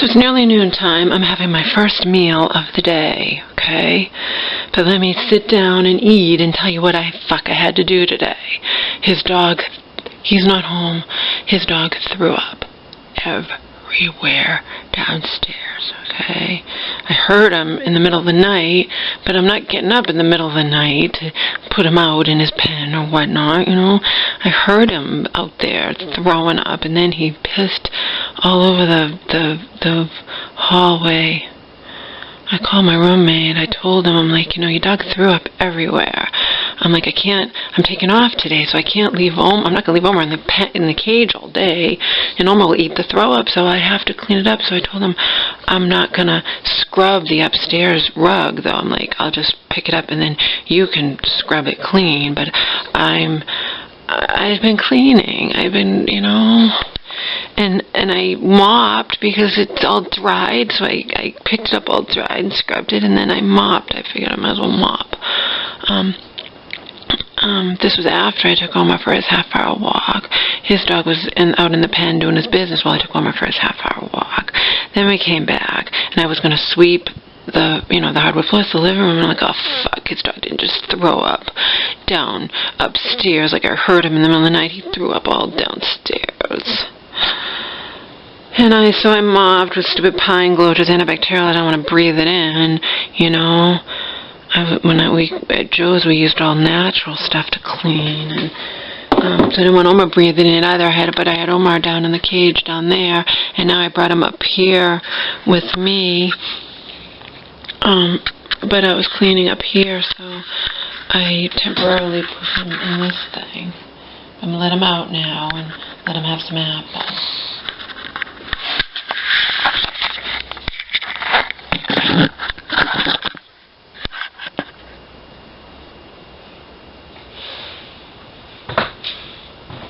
So it's nearly noontime. I'm having my first meal of the day, okay? But let me sit down and eat and tell you what I had to do today. His dog, he's not home. His dog threw up everywhere downstairs, okay? I heard him in the middle of the night, but I'm not getting up in the middle of the night to put him out in his pen or whatnot, you know? I heard him out there throwing up, and then he pissed all over the hallway. I called my roommate. I told him, I'm like, you know, your dog threw up everywhere. I'm like, I'm taking off today, so I can't leave Omar. I'm not going to leave Omar in the cage all day, and Omar will eat the throw up, so I have to clean it up. So I told him I'm not going to scrub the upstairs rug, though. I'm like, I'll just pick it up, and then you can scrub it clean. But I've been cleaning. I've been, you know... And I mopped because it's all dried, so I picked it up all dried and scrubbed it, and then I mopped. I figured I might as well mop. This was after I took Omar for his half-hour walk. His dog was out in the pen doing his business while I took Omar for his half-hour walk. Then we came back, and I was going to sweep the hardwood floors, the living room, and I'm like, oh, fuck, his dog didn't just throw up down upstairs. Like, I heard him in the middle of the night. He threw up all downstairs. And so I mopped with stupid pine glue, which is antibacterial. I don't want to breathe it in, you know. At Joe's, we used all natural stuff to clean, and so I didn't want Omar breathing in it either. But I had Omar down in the cage down there, and now I brought him up here with me. But I was cleaning up here, so I temporarily put him in this thing. I'm going to let him out now and let him have some apples.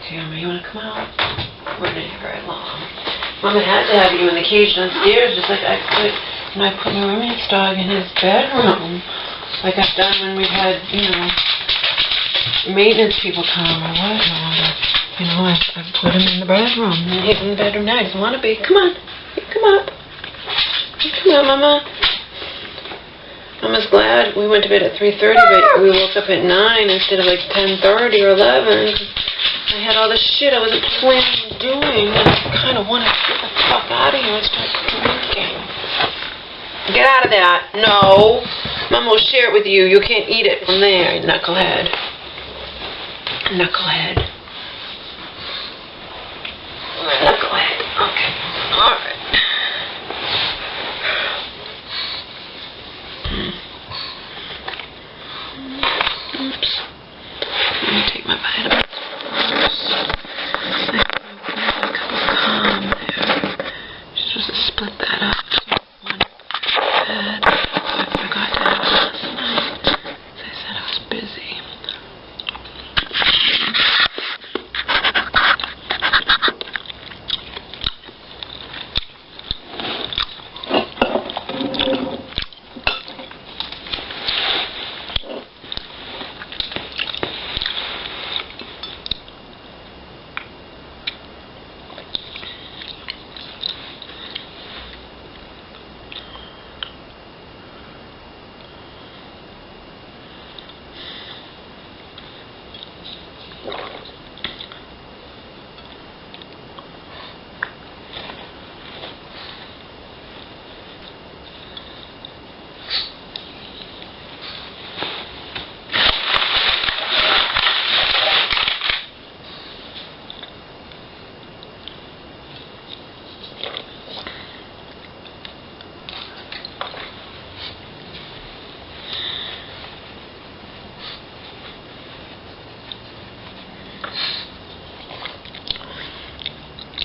Okay, Mama, you want to come out? We're not very long. Mama had to have you in the cage downstairs, just like I put my roommate's dog in his bedroom, like I've done when we've had, you know, maintenance people come or whatnot. You know, I've put him in the bedroom. And he's in the bedroom now. He doesn't want to be. Come on. Come up. Come on, Mama. Mama's glad we went to bed at 3:30, but we woke up at 9 instead of like 10:30 or 11. I had all this shit I wasn't planning on doing. I kind of want to get the fuck out of here and start drinking. Get out of that. No. Mama will share it with you. You can't eat it from there, knucklehead. Knucklehead. Knucklehead. Okay. Alright. Oops. Let me take my vitamins first. I open up a cup of calm there. You're supposed to split that up. One bed. I forgot to have it last night. As I said, I was busy.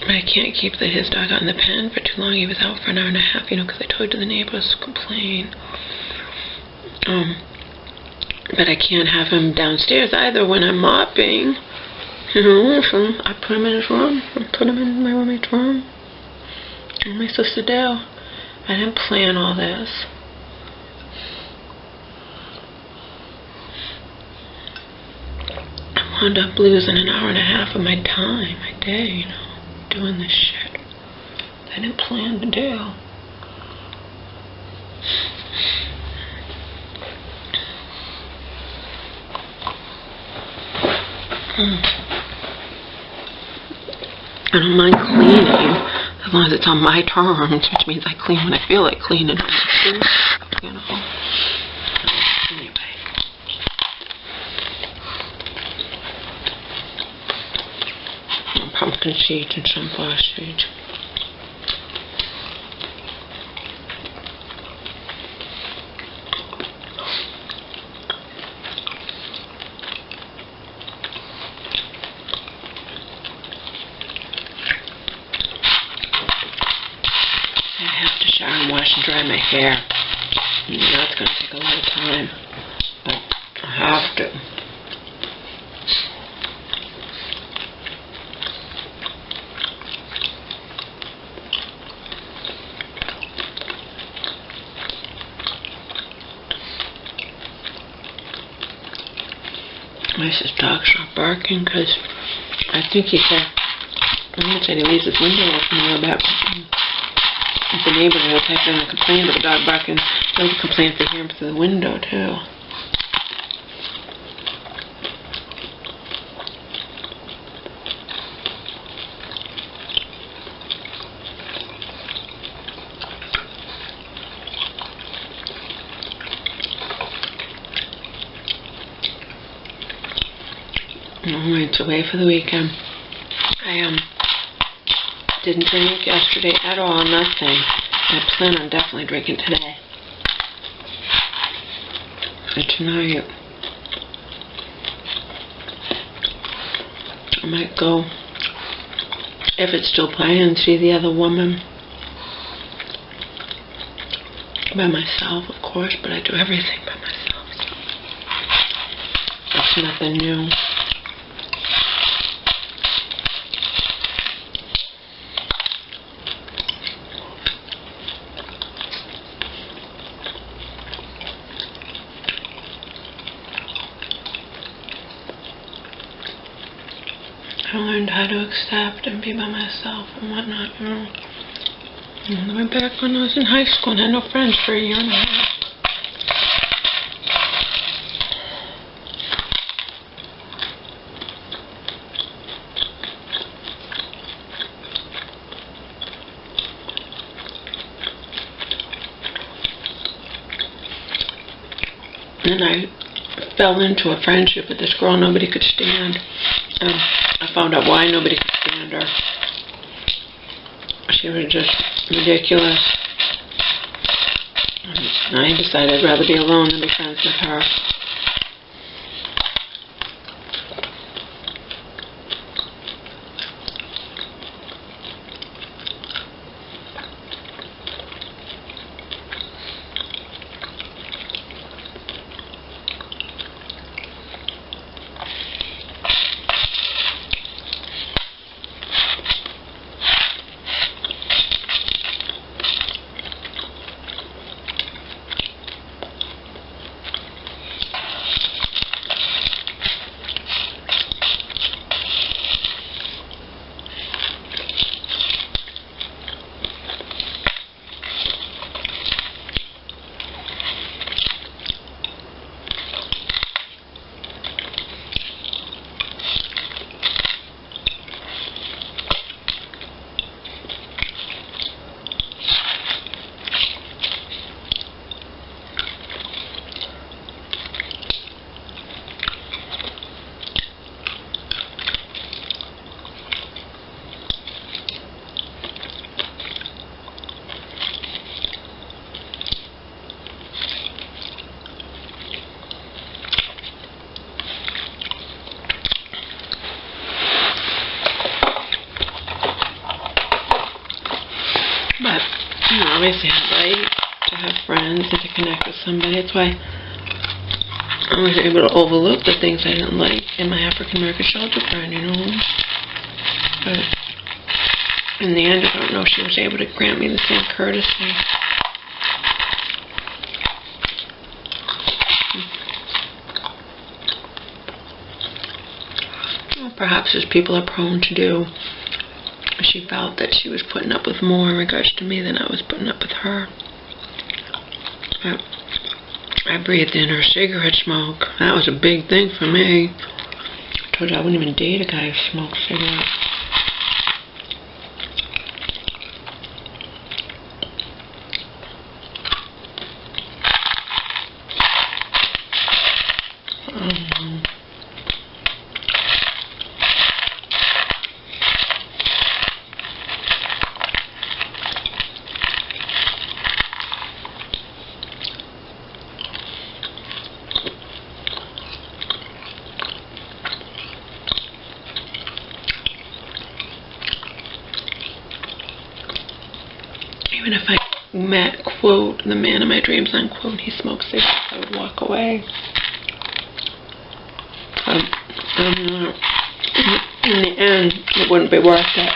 I can't keep his dog out in the pen for too long. He was out for an hour and a half, you know, because I told the neighbors to complain. But I can't have him downstairs either when I'm mopping. You know, so I put him in his room. I put him in my roommate's room. What am I supposed to do? I didn't plan all this. I wound up losing an hour and a half of my time, my day, you know, doing this shit. What the I didn't plan to do. I don't mind cleaning as long as it's on my terms, which means I clean when I feel like cleaning. You know. Anyway. Pumpkin seeds and sunflower seeds. Wash and dry my hair. That's going to take a lot of time, but I have to. Mrs. dog stopped barking because I think he said, he leaves his window open a little bit. The neighbors will type in a complaint about the dog barking. They'll complain if they hear him through the window, too. It's away for the weekend. I didn't drink yesterday at all, nothing. I plan on definitely drinking today. And tonight, I might go, if it's still playing, see The Other Woman. By myself, of course, but I do everything by myself. So that's nothing new. I learned how to accept and be by myself and whatnot, you know. And I went back when I was in high school and had no friends for a year and a half. And I fell into a friendship with this girl nobody could stand. I found out why nobody could stand her. She was just ridiculous. And I decided I'd rather be alone than be friends with her. But, you know, obviously I'd like to have friends and to connect with somebody. That's why I was able to overlook the things I didn't like in my African American shelter friend, you know. But in the end, I don't know if she was able to grant me the same courtesy. Well, perhaps as people are prone to do, she felt that she was putting up with more in regards to me than I was putting up with her. I breathed in her cigarette smoke. That was a big thing for me. I told you I wouldn't even date a guy who smoked cigarettes. Even if I met, quote, the man of my dreams, unquote, he smoked cigarettes, I would walk away. In the end, it wouldn't be worth it.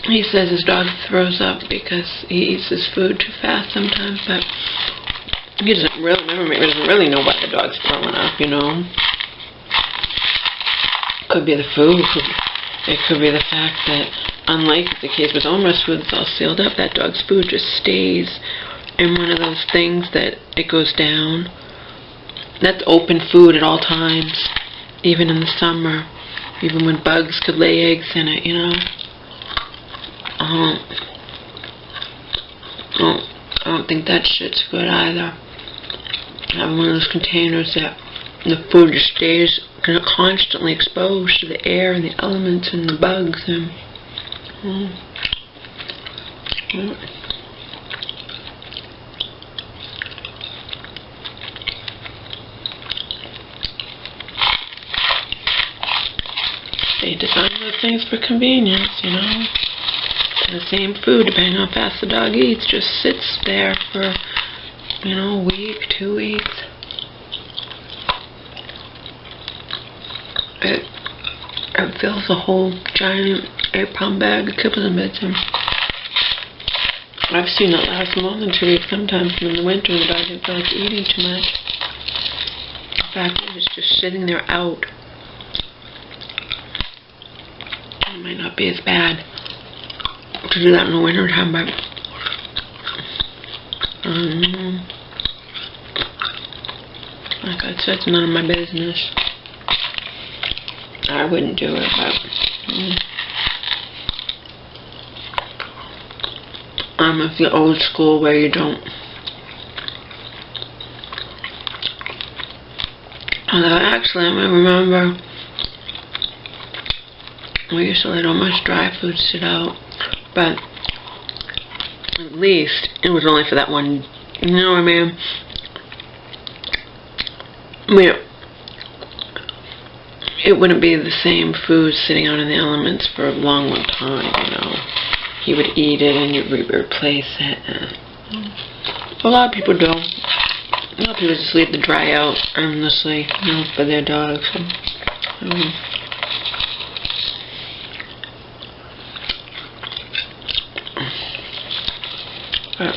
He says his dog throws up because he eats his food too fast sometimes, but he doesn't really know why the dog's throwing up, you know. Could be the food. It could be the fact that, unlike the case with Omar's food that's all sealed up, that dog's food just stays in one of those things that it goes down. That's open food at all times, even in the summer, even when bugs could lay eggs in it, you know. I don't think that shit's good either. Having one of those containers that the food just stays constantly exposed to the air and the elements and the bugs and they design those things for convenience, you know. The same food, depending on how fast the dog eats, just sits there for, you know, a week, 2 weeks. It fills a whole giant 8-pound bag of kibbles and bits. And I've seen that last more than 2 weeks sometimes in the winter when the dog didn't feel like eating too much. In fact, it was just sitting there out. It might not be as bad to do that in the winter time, but like I said, it's none of my business. I wouldn't do it, but I'm of the old school where you don't. Although actually, I remember we used to let all my dry food sit out. But at least it was only for that one, you know what I mean? It wouldn't be the same food sitting out in the elements for a long, long time, you know. You would eat it and you'd replace it. A lot of people do. A lot of people just leave the dry out endlessly, you know, for their dogs. But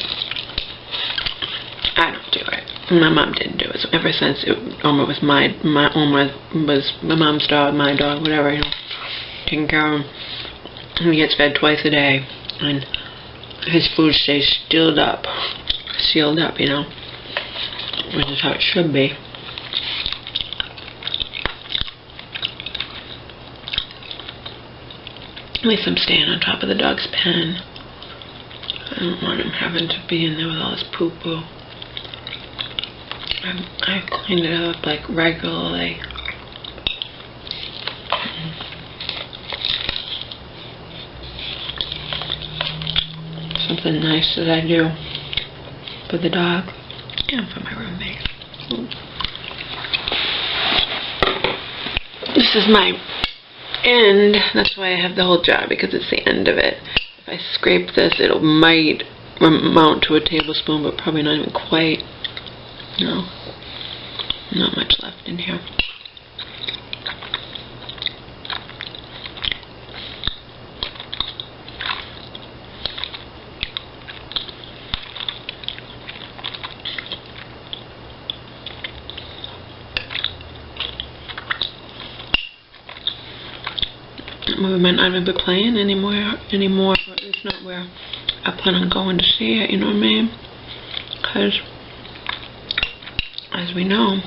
I don't do it. My mom didn't do it. So ever since Omar was Omar was my mom's dog, my dog, whatever, you know, taking care of him. He gets fed twice a day, and his food stays sealed up, you know, which is how it should be. At least I'm staying on top of the dog's pen. I don't want him having to be in there with all his poo-poo. I cleaned it up like regularly. Something nice that I do for the dog and for my roommate. This is my end. That's why I have the whole jar, because it's the end of it. If I scrape this, it might amount to a tablespoon, but probably not even quite. No. Not much left in here. We might not even be playing anymore, or at least not where I plan on going to see it, you know what I mean? Because, as we know,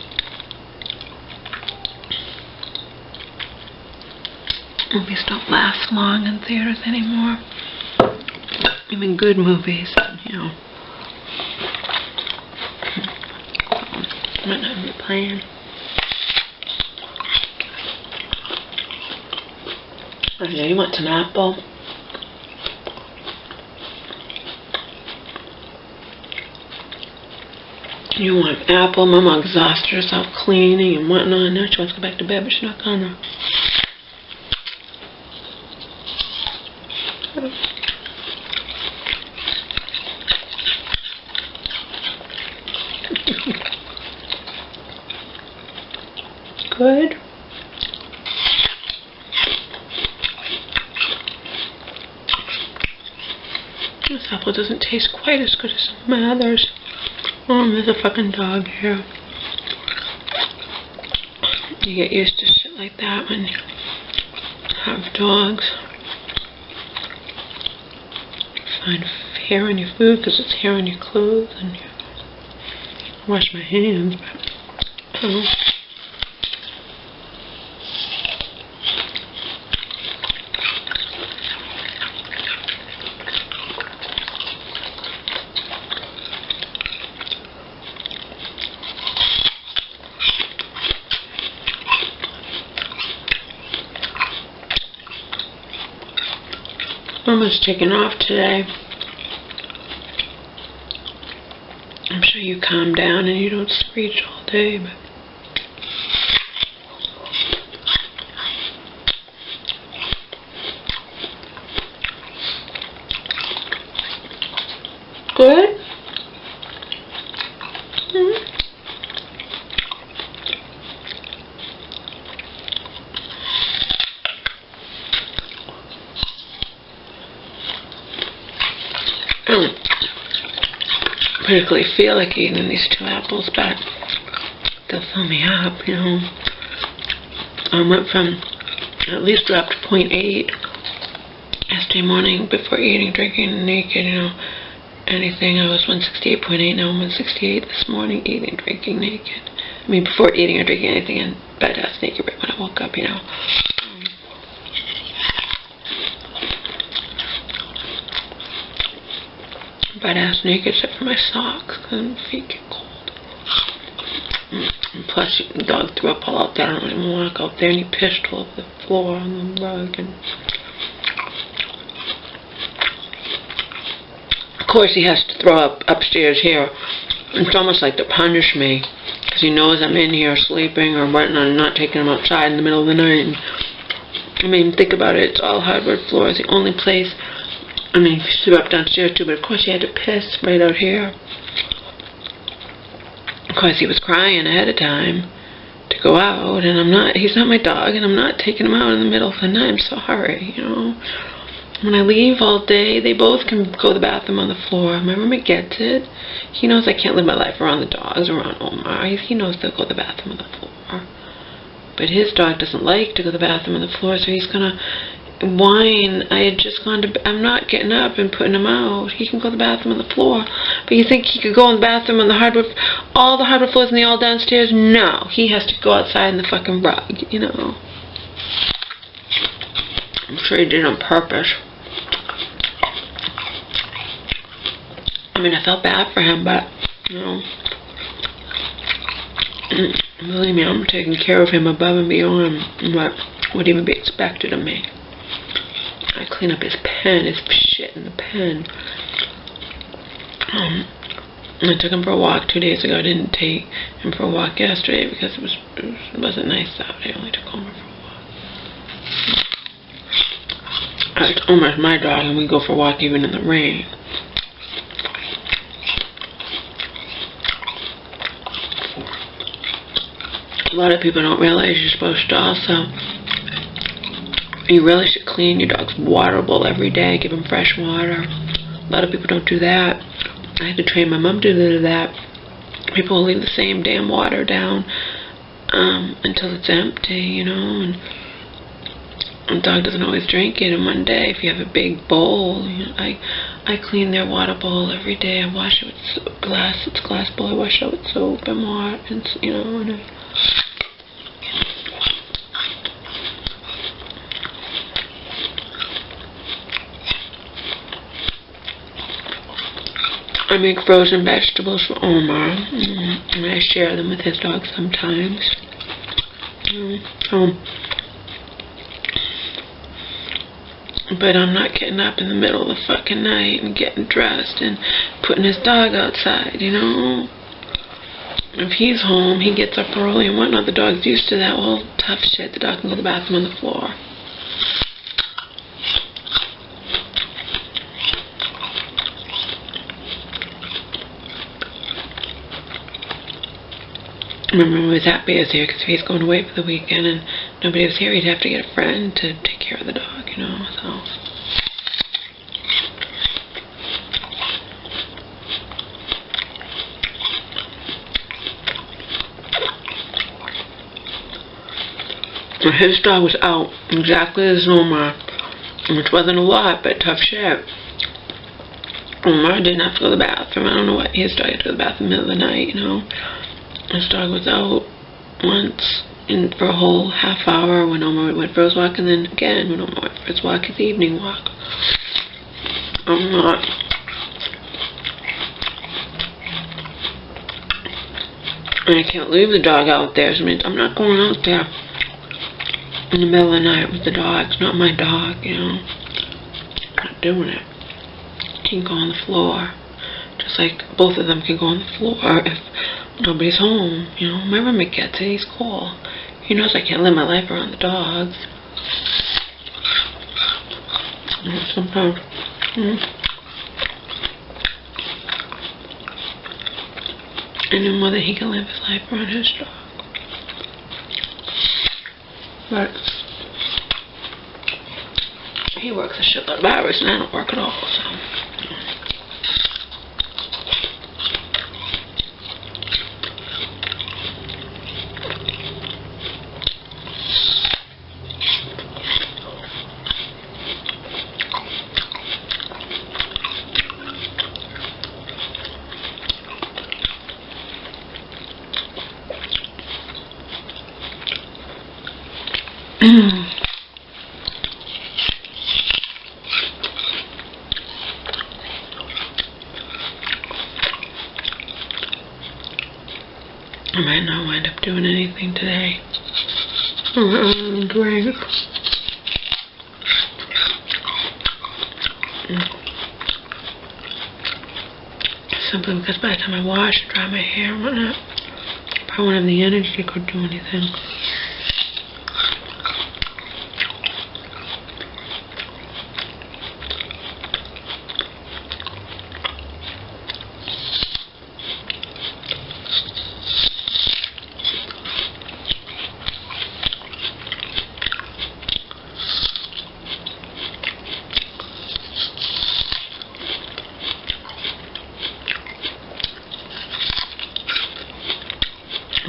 movies don't last long in theaters anymore. Even good movies, you know. Might not be playing. Yeah, you want some apple? You want apple? Mama exhausted herself cleaning and whatnot. Now she wants to go back to bed, but she's not gonna. Good. This apple doesn't taste quite as good as some others. Oh, there's a fucking dog here. You get used to shit like that when you have dogs. Find hair on your food because it's hair on your clothes, and you wash my hands, but I don't know. Mama's taking off today. I'm sure you calm down and you don't screech all day, but good? I don't particularly feel like eating these 2 apples, but they'll fill me up, you know. I went from, at least dropped 0.8 yesterday morning before eating, drinking naked, you know, anything. I was 168.8, now I'm 168 this morning, eating, drinking naked. I mean, before eating or drinking anything in bed, I was naked right when I woke up, you know. Butt-ass naked except for my socks because my feet get cold. And plus, the dog threw up all out there. I don't even want to go up there, and he pissed all over the floor on the rug. And of course, he has to throw up upstairs here. It's almost like to punish me because he knows I'm in here sleeping or whatnot and not taking him outside in the middle of the night. And, I mean, think about it. It's all hardwood floors. The only place. I mean, he threw up downstairs too, but of course he had to piss right out here. Of course, he was crying ahead of time to go out, and he's not my dog, and I'm not taking him out in the middle of the night. I'm sorry, you know. When I leave all day, they both can go to the bathroom on the floor. My roommate gets it. He knows I can't live my life around the dogs, around Omar. He knows they'll go to the bathroom on the floor. But his dog doesn't like to go to the bathroom on the floor, so he's gonna whine. I had just gone to, I'm not getting up and putting him out. He can go to the bathroom on the floor. But you think he could go in the bathroom on the hardwood, all the hardwood floors and they all downstairs? No. He has to go outside in the fucking rug, you know. I'm sure he did it on purpose. I mean, I felt bad for him, but, you know, believe me, I'm taking care of him above and beyond what would even be expected of me. I clean up his pen, his shit in the pen. I took him for a walk 2 days ago. I didn't take him for a walk yesterday because it wasn't nice out. I only took Omar for a walk. Omar's my dog, and we go for a walk even in the rain. lot of people don't realize you're supposed to also, you really should clean your dog's water bowl every day, give him fresh water. A lot of people don't do that. I had to train my mom to do that. People leave the same damn water down until it's empty, you know, and the dog doesn't always drink it. And one day, if you have a big bowl, you know, I clean their water bowl every day. I wash it with glass. It's a glass bowl. I wash it with soap and water, and you know, and I make frozen vegetables for Omar, and I share them with his dog sometimes. But I'm not getting up in the middle of the fucking night and getting dressed and putting his dog outside, you know? If he's home, he gets up early and whatnot. The dog's used to that whole tough shit. The dog can go to the bathroom on the floor. Remember, he was happy I was here because if he's going away for the weekend and nobody was here, he'd have to get a friend to take care of the dog, you know, so. His dog was out exactly as Omar, which wasn't a lot, but tough shit. Omar didn't have to go to the bathroom. I don't know what his dog had to go to the bathroom in the middle of the night, you know. His dog was out once for a whole half hour when Omar went for his walk, and then again when Omar went for his walk, his evening walk. I'm not. And I can't leave the dog out there. So I'm not going out there in the middle of the night with the dog. It's not my dog, you know. I'm not doing it. He can go on the floor. Just like both of them can go on the floor if nobody's home, you know. My roommate gets it. He's cool. He knows I can't live my life around the dogs. You know, sometimes. I know more that he can live his life around his dog. But he works a shitload of hours and I don't work at all, so. I might not wind up doing anything today. Drink. Simply because by the time I wash and dry my hair and whatnot, I probably won't have the energy to go do anything.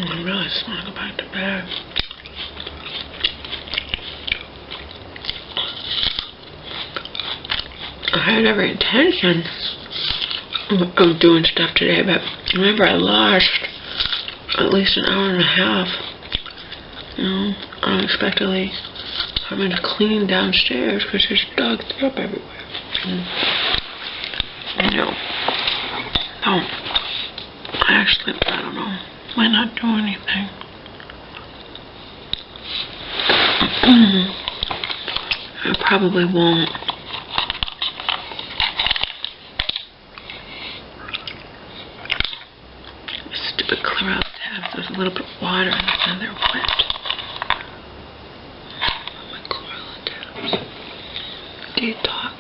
I really just want to go back to bed. I had every intention of doing stuff today, but remember I lost at least an hour and a half, you know, unexpectedly having to clean downstairs because there's dog threw up everywhere. You know, I don't know. Might not do anything. I probably won't. Stupid clear out tabs. There's a little bit of water in them and they're wet. My Chlorella tabs. Detox.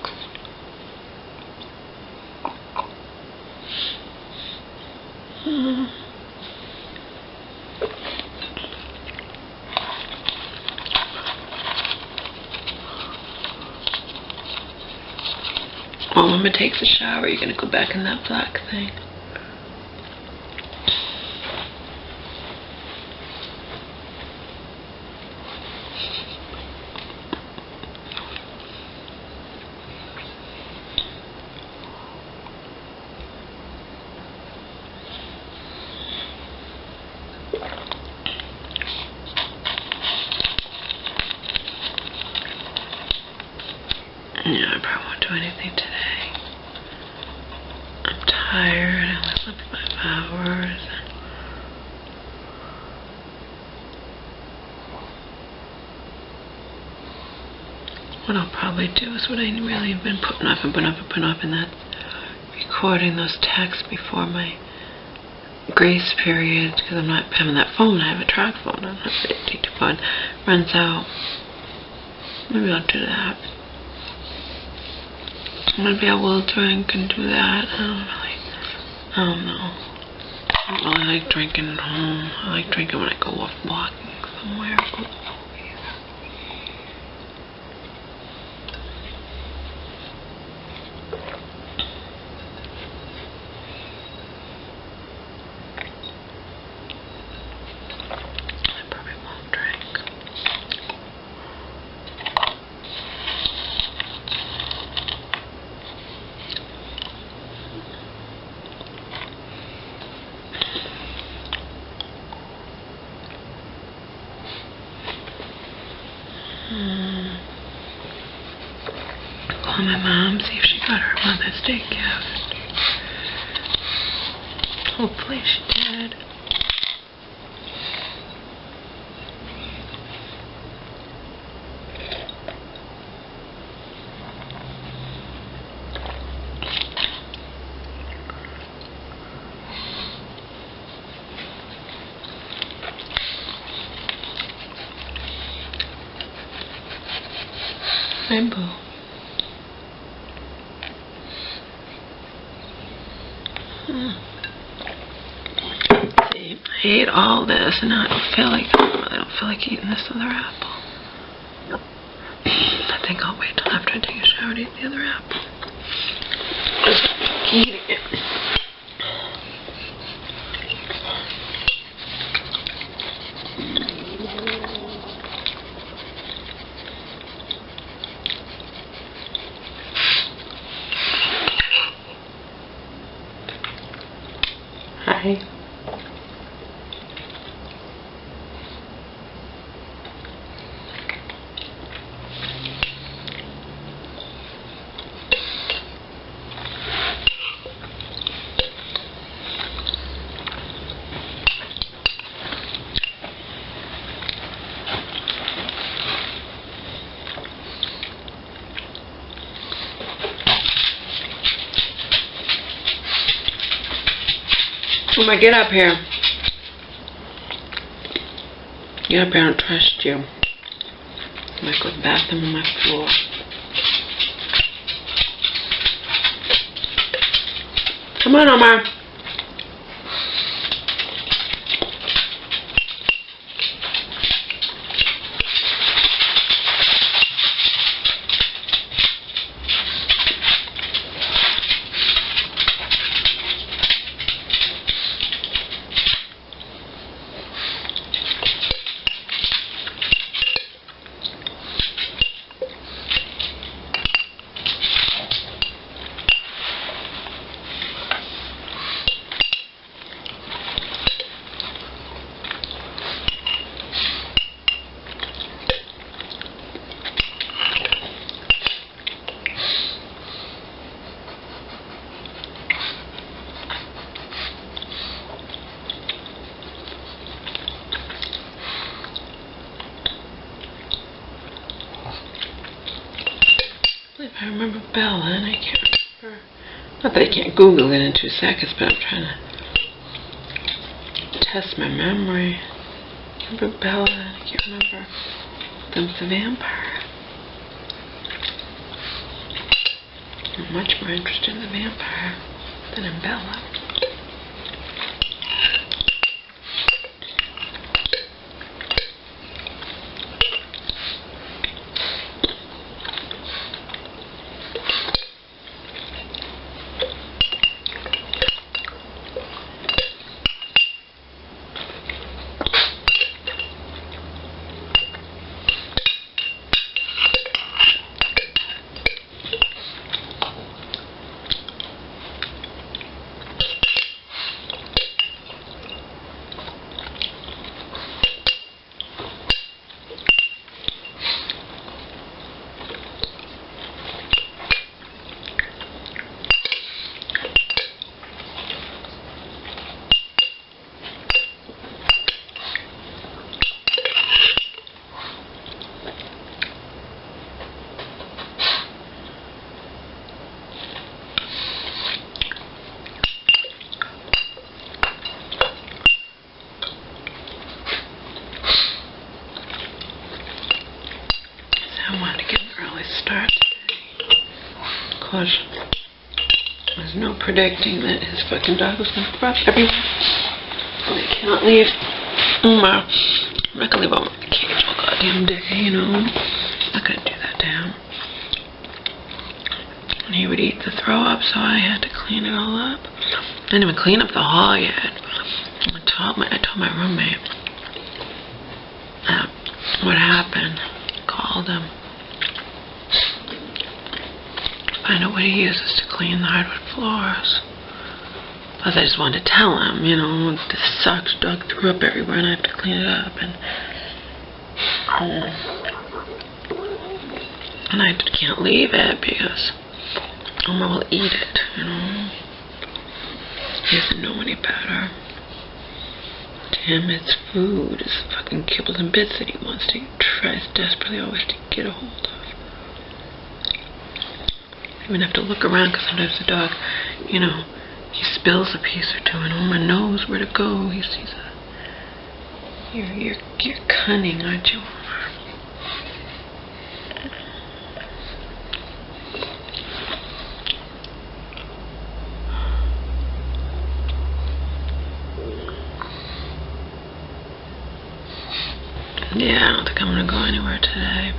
Mama takes a shower, you're gonna go back in that black thing. Yeah, I probably won't do anything today. I'm tired. I only slept 5 hours. What I'll probably do is what I really have been putting off and putting off, and that's recording those texts before my grace period, because I'm not having that phone. I have a track phone. I don't have the data phone. Runs out. Maybe I'll do that. Maybe I will drink and do that. I don't know. I don't really like drinking at home. I like drinking when I go off walking somewhere. I probably won't drink. Call my mom, see if she got her Mother's Day gift. Hopefully she did. Rainbow. See, I ate all this and now I don't feel like eating this other apple. I think I'll wait till after I take a shower to eat the other apple. Just eating it. Hi. Uma, get up here. Get up here, I don't trust you. I might go to the bathroom on my floor. Come on, Omar. I remember Bella, and I can't remember. Not that I can't Google it in 2 seconds, but I'm trying to test my memory. I remember Bella, and I can't remember them the vampire. I'm much more interested in the vampire than in Bella. I wanted to get an early start today. Because there's no predicting that his fucking dog was going to throw up everywhere. And I can't leave I'm not going to leave him in the cage all goddamn day, you know. I'm not going to do that to him. And he would eat the throw up, so I had to clean it all up. I didn't even clean up the hall yet. I told my roommate what happened. Called him. Find out what he uses to clean the hardwood floors. Plus, I just wanted to tell him, you know, this sucks. Dog threw up everywhere, and I have to clean it up. And I can't leave it because Oma will eat it, you know. He doesn't know any better. To him, it's food. It's fucking kibbles and bits that he wants to. He tries desperately always to get a hold of. I even have to look around because sometimes the dog, you know, he spills a piece or two, and Oma knows where to go. He sees a. You're cunning, aren't you, Oma? Yeah, I don't think I'm gonna go anywhere today.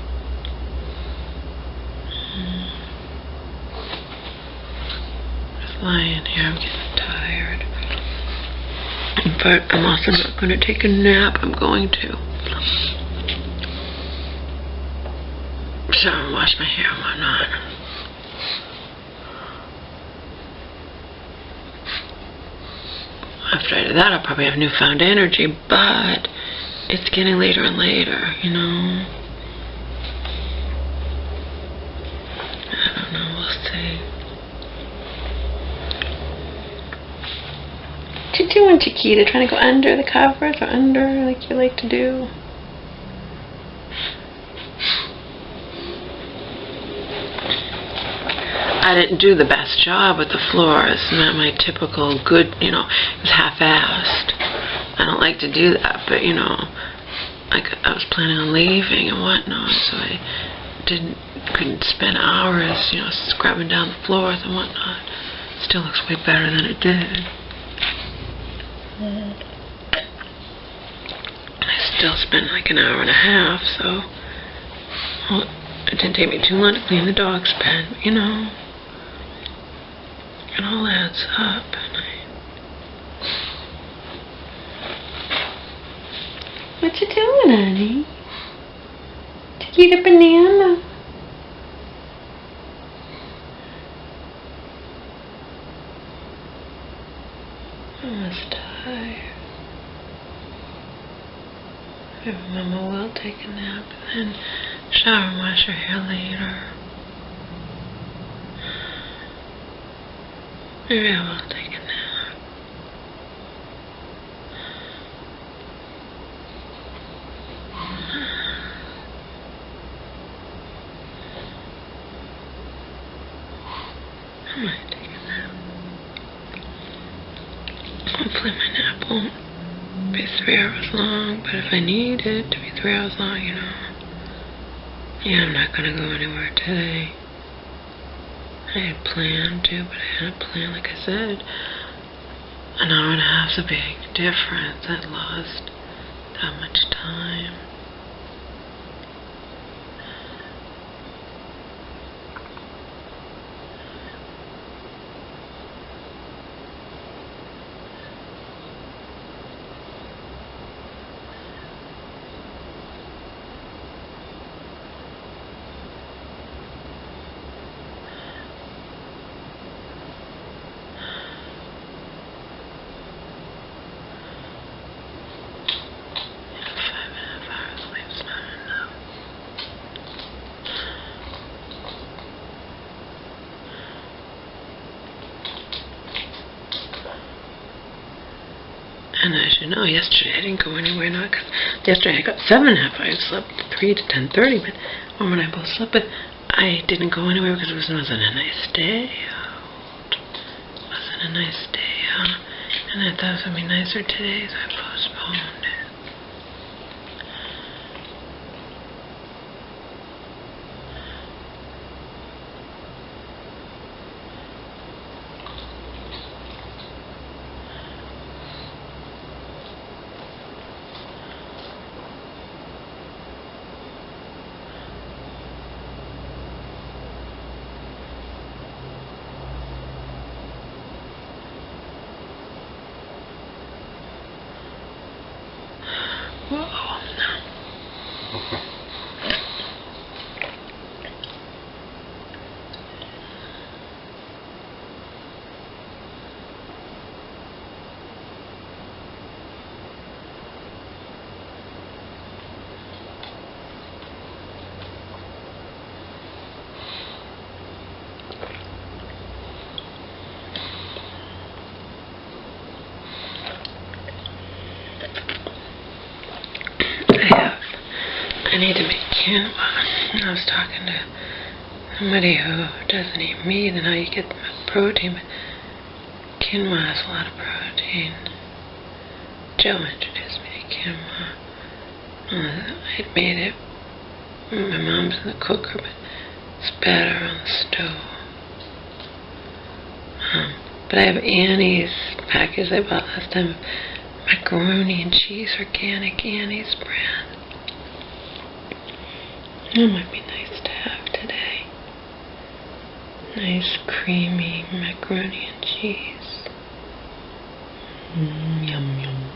Just lying here, I'm getting tired. But I'm also not gonna take a nap. I'm going to shower and wash my hair and whatnot. After I do that, I'll probably have newfound energy, but it's getting later and later, you know. I don't know, we'll see. What you doing, Chiquita? Trying to go under the covers or under like you like to do? I didn't do the best job with the floors. Not my typical good, you know, it was half-assed. I don't like to do that, but you know, I was planning on leaving and whatnot, so I couldn't spend hours, you know, scrubbing down the floors and whatnot. Still looks way better than it did. I still spent like an hour and a half, so well, it didn't take me too long to clean the dog's pen, but you know, it all adds up. What you doing, honey? Did you eat a banana? I'm just tired. Maybe Mama will take a nap and then shower and wash her hair later. Maybe I will take a nap. I might take a nap. Hopefully my nap won't be 3 hours long, but if I need it to be 3 hours long, you know. Yeah, I'm not gonna go anywhere today. I had planned to, but I had a plan, like I said. An hour and a half's a big difference. I lost that much time. And as you know, yesterday I didn't go anywhere, not because yesterday I got 7.5 hours. I slept 3 to 10:30, but Mom and I both slept, but I didn't go anywhere because it wasn't a nice day out. It wasn't a nice day out. And I thought it was going to be nicer today, so I postponed it. need to make quinoa. I was talking to somebody who doesn't eat meat and how you get the protein, but quinoa has a lot of protein. Joe introduced me to quinoa. I'd made it. My mom's in the cooker, but it's better on the stove. But I have Annie's package I bought last time. Macaroni and cheese, organic Annie's brand. That might be nice to have today. Nice creamy macaroni and cheese. Yum yum.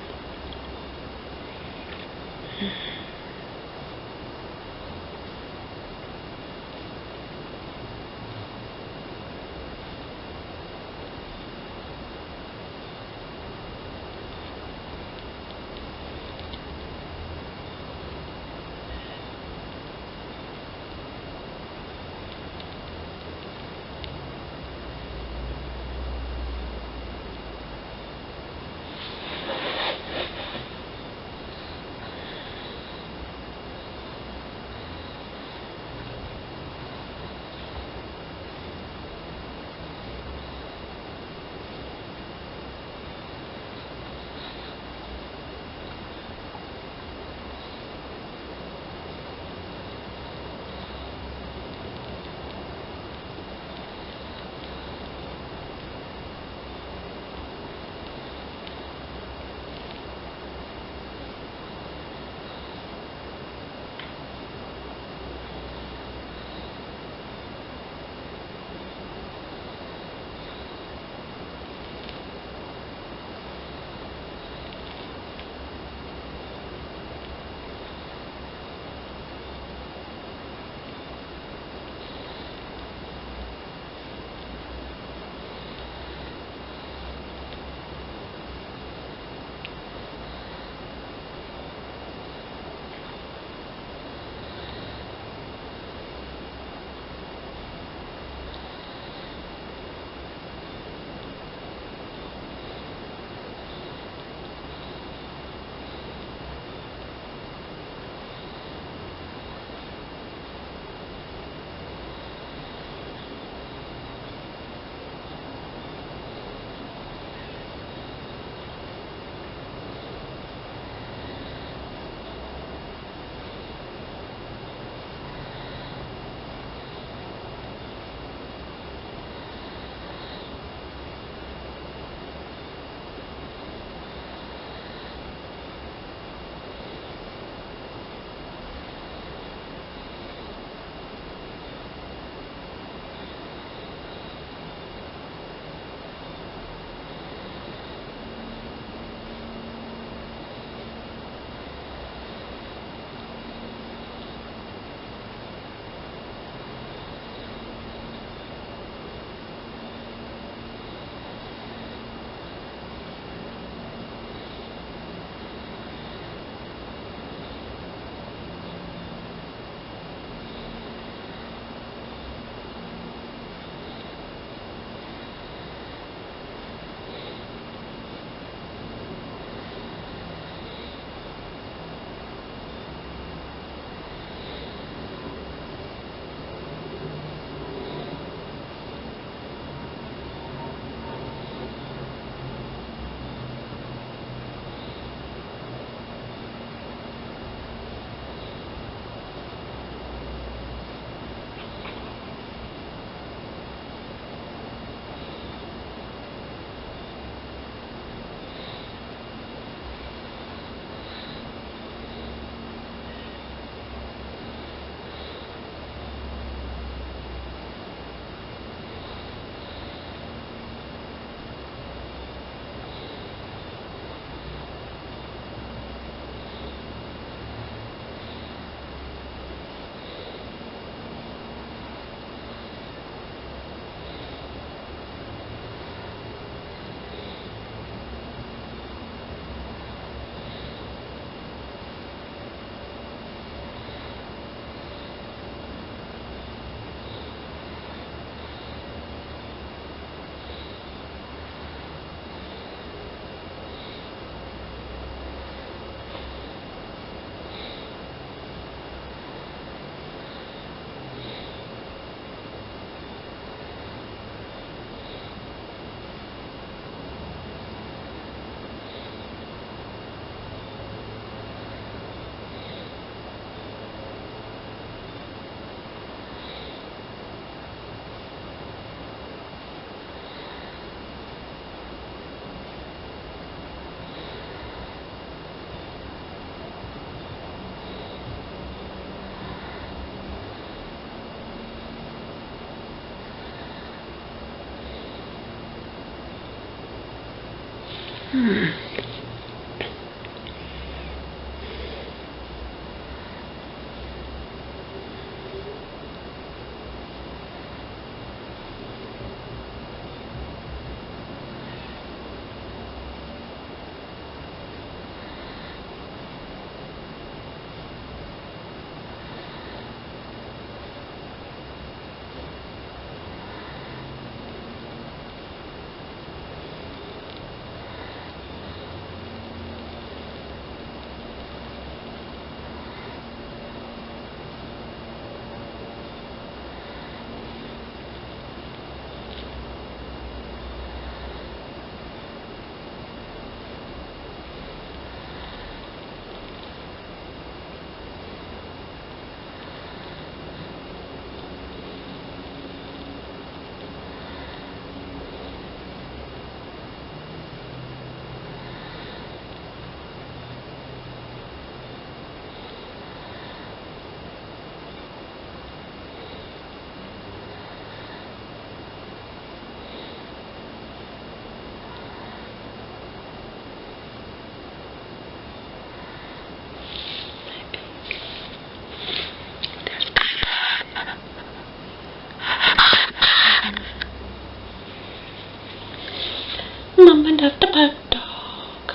Mama left a pet dog.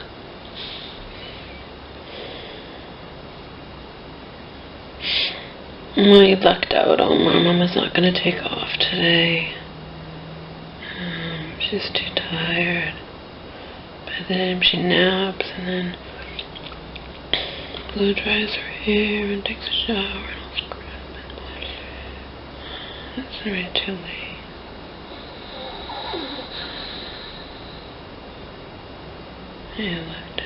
Well, you lucked out, Omar. Mama's not going to take off today. She's too tired. By the time she naps and then blow dries her hair and takes a shower and all that crap. It's already too late. Yeah, lucked out.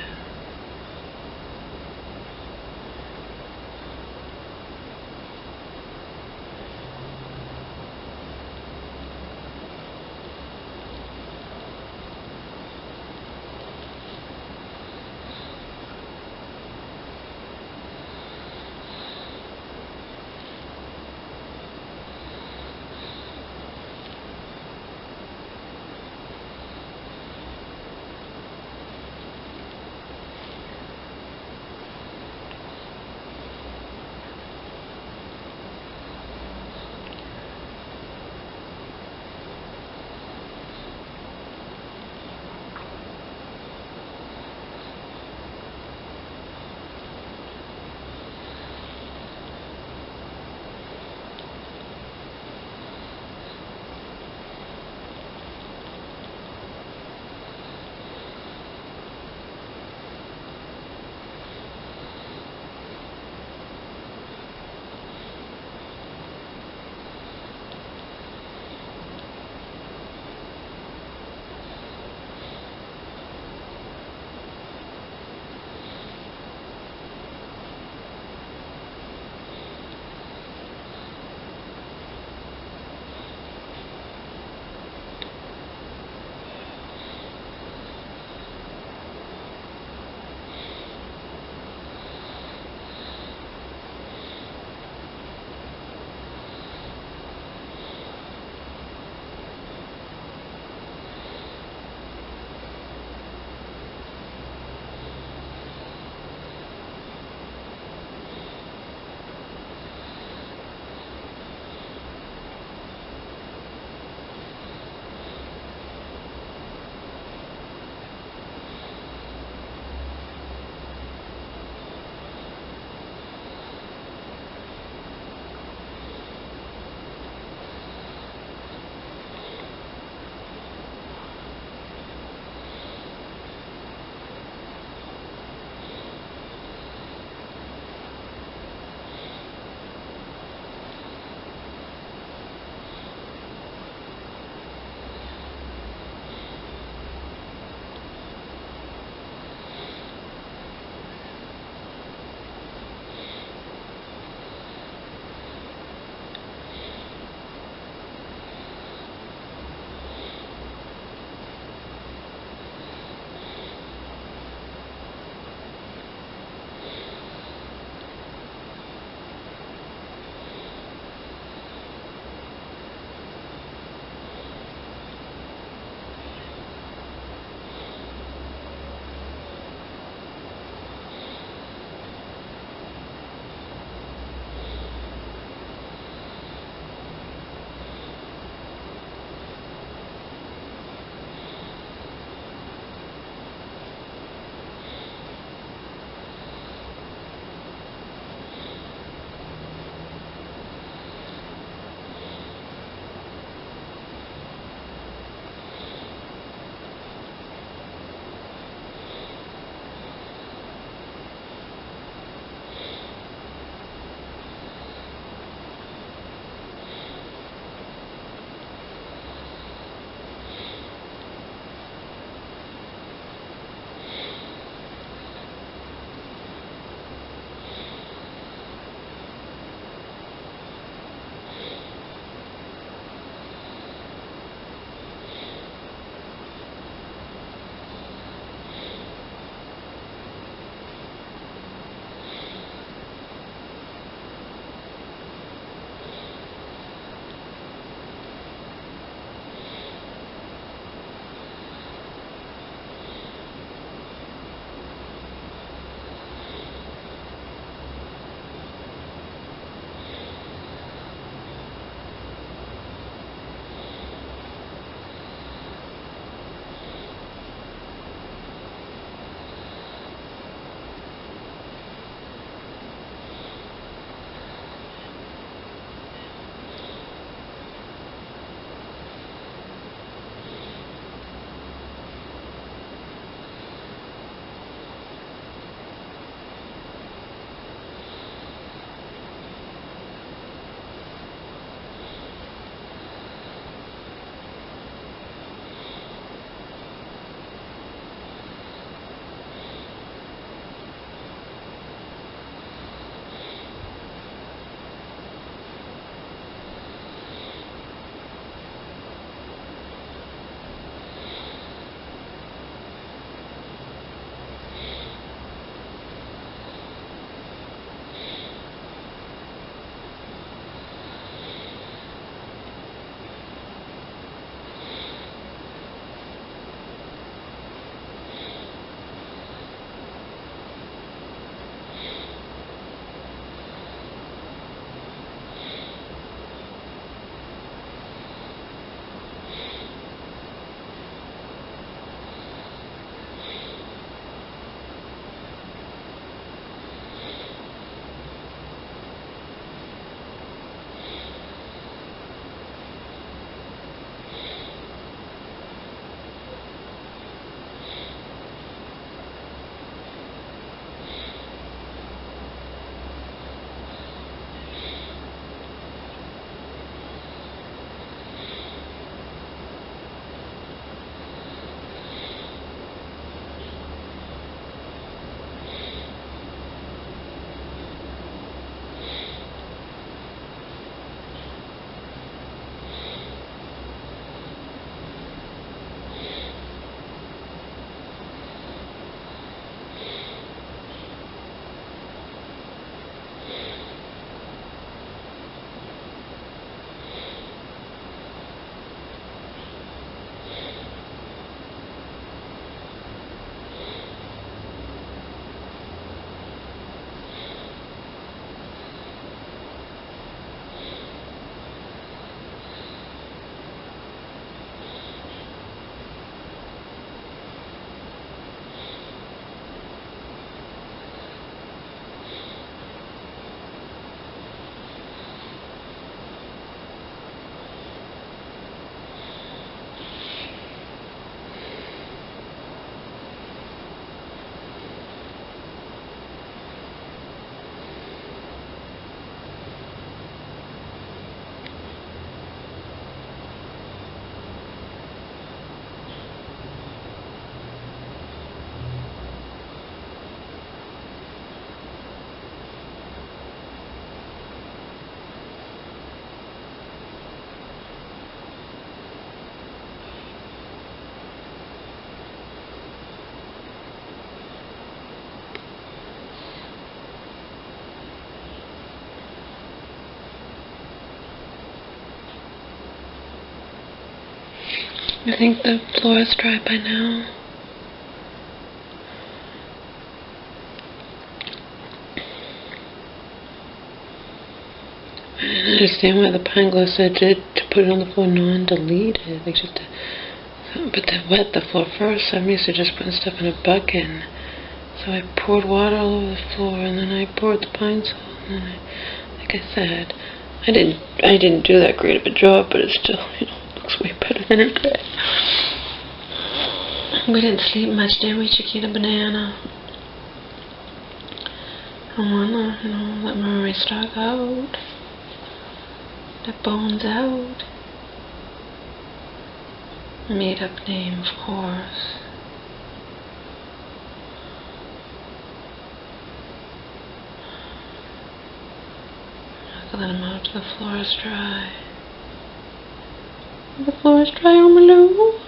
I think the floor is dry by now. I didn't understand why the pine glue said to put it on the floor non-deleted. Like just to, but to wet the floor first. I'm used to just putting stuff in a bucket. So I poured water all over the floor, and then I poured the pine salt. And then like I said, I didn't do that great of a job, but it still, looks way better than it did. We didn't sleep much, did we, Chiquita Banana? I wanna, let memory stock out. Let bones out. Made up name, of course. Let him out. The floor is dry. The floor is dry, Omaloo.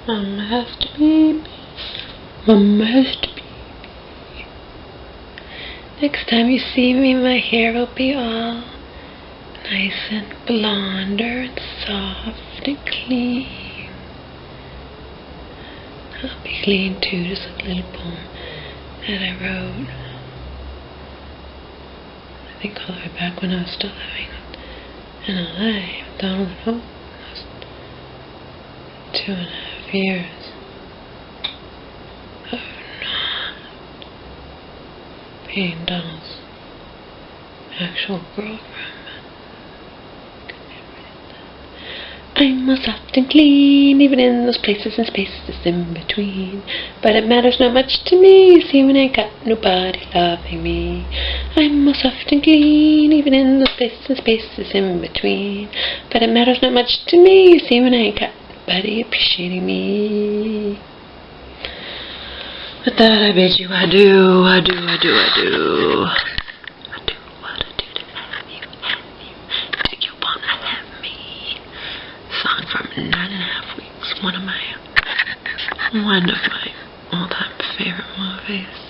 Mama has to be. Mama has to be. Next time you see me, my hair will be all nice and blonder and soft and clean. I'll be clean too, just like a little poem that I wrote. I think all the way back when I was still living in LA with Donald and Hope. That was 2.5 years. Being Donald's actual girlfriend. I'm all soft and clean, even in those places and spaces in between. But it matters not much to me, you see, when I ain't got nobody loving me. I'm all soft and clean, even in those places and spaces in between. But it matters not much to me, you see, when I ain't got nobody appreciating me. With that, I bid you adieu, adieu, adieu, adieu. I do what I do to have you. Do you wanna have me? Song from 9.5 Weeks, one of my all-time favorite movies.